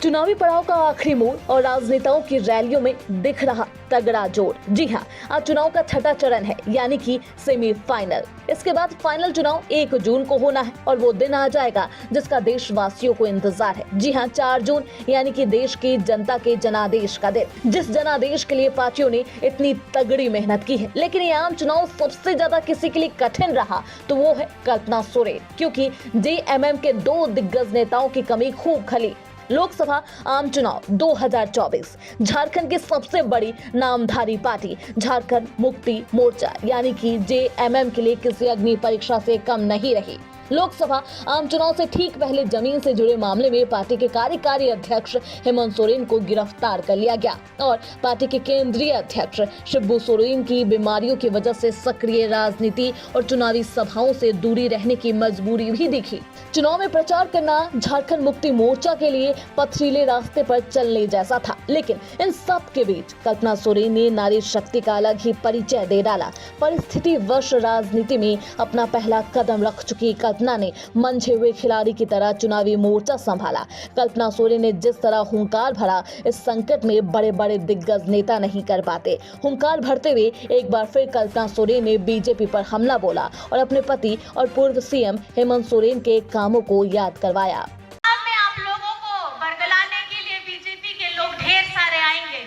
चुनावी पड़ाव का आखिरी मोड़ और राजनेताओं की रैलियों में दिख रहा तगड़ा जोर। जी हाँ, आज चुनाव का छठा चरण है, यानी कि सेमीफाइनल। इसके बाद फाइनल चुनाव 1 जून को होना है और वो दिन आ जाएगा जिसका देशवासियों को इंतजार है। जी हाँ, 4 जून यानी कि देश की जनता के जनादेश का दिन, जिस जनादेश के लिए पार्टियों ने इतनी तगड़ी मेहनत की है। लेकिन ये आम चुनाव सबसे ज्यादा किसी के लिए कठिन रहा तो वो है कल्पना सोरेन, क्योंकि जेएमएम के 2 दिग्गज नेताओं की कमी खूब खली। लोकसभा आम चुनाव 2024, झारखंड की सबसे बड़ी नामधारी पार्टी झारखंड मुक्ति मोर्चा यानी कि जेएमएम के लिए किसी अग्नि परीक्षा से कम नहीं रही। लोकसभा आम चुनाव से ठीक पहले जमीन से जुड़े मामले में पार्टी के कार्यकारी अध्यक्ष हेमंत सोरेन को गिरफ्तार कर लिया गया और पार्टी के केंद्रीय अध्यक्ष शिबू सोरेन की बीमारियों की वजह से सक्रिय राजनीति और चुनावी सभाओं से दूरी रहने की मजबूरी भी दिखी। चुनाव में प्रचार करना झारखंड मुक्ति मोर्चा के लिए पथरीले रास्ते पर चलने जैसा था, लेकिन इन सब के बीच कल्पना सोरेन ने नारी शक्ति का अलग ही परिचय दे डाला। परिस्थिति वश राजनीति में अपना पहला कदम रख चुकी कल्पना ने मंझे हुए खिलाड़ी की तरह चुनावी मोर्चा संभाला। कल्पना सोरेन ने जिस तरह हुंकार भरा, इस संकट में बड़े बड़े दिग्गज नेता नहीं कर पाते। हुंकार भरते हुए एक बार फिर कल्पना सोरेन ने बीजेपी पर हमला बोला और अपने पति और पूर्व सीएम हेमंत सोरेन के कामों को याद करवाया। आप लोगों को बरगलाने के लिए बीजेपी के लोग ढेर सारे आएंगे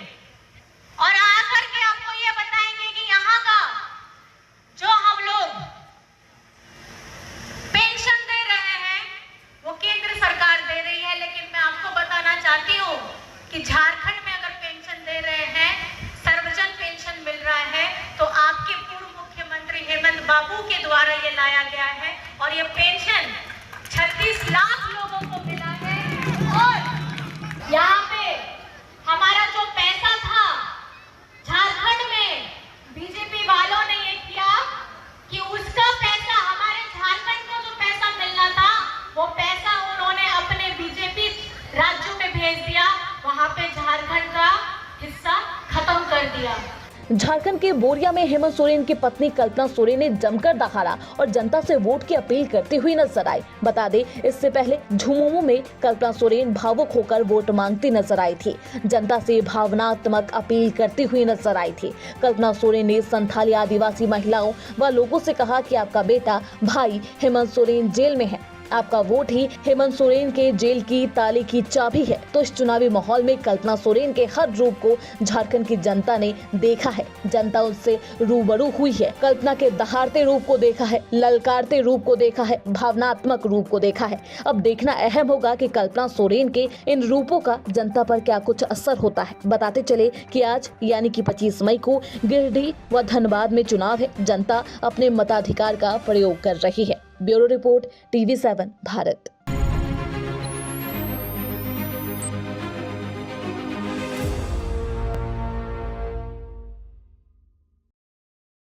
और आकर के आपको ये बताएंगे कि यहाँ का जो हम लोग पेंशन दे रहे हैं वो केंद्र सरकार दे रही है, लेकिन मैं आपको बताना चाहती हूँ कि झारखंड में अगर पेंशन दे रहे हैं, सर्वजन पेंशन मिल रहा है, तो आपके पूर्व मुख्यमंत्री हेमंत बाबू के द्वारा ये लाया गया है और ये पेंशन 36 लाख लोगों को मिला है। और यहाँ पे हमारा जो पैसा था झारखंड में, बीजेपी वालों ने ये किया कि उसका पैसा, हमारे झारखंड को जो पैसा मिलना था वो पैसा उन्होंने अपने बीजेपी राज्यों में भेज दिया, वहां पे झारखंड का हिस्सा खत्म कर दिया। झारखंड के बोरिया में हेमंत सोरेन की पत्नी कल्पना सोरेन ने जमकर दहाड़ा और जनता से वोट की अपील करती हुई नजर आई। बता दें, इससे पहले झुमुमू में कल्पना सोरेन भावुक होकर वोट मांगती नजर आई थी, जनता से भावनात्मक अपील करती हुई नजर आई थी। कल्पना सोरेन ने संथाली आदिवासी महिलाओं व लोगों से कहा कि आपका बेटा भाई हेमंत सोरेन जेल में है, आपका वोट ही हेमंत सोरेन के जेल की ताले की चाबी है। तो इस चुनावी माहौल में कल्पना सोरेन के हर रूप को झारखंड की जनता ने देखा है, जनता उससे रूबरू हुई है। कल्पना के दहाड़ते रूप को देखा है, ललकारते रूप को देखा है, भावनात्मक रूप को देखा है। अब देखना अहम होगा कि कल्पना सोरेन के इन रूपों का जनता पर क्या कुछ असर होता है। बताते चले कि आज यानी कि 25 मई को गिरिडीह व धनबाद में चुनाव है। जनता अपने मताधिकार का प्रयोग कर रही है। Bureau report, TV7 Bharat.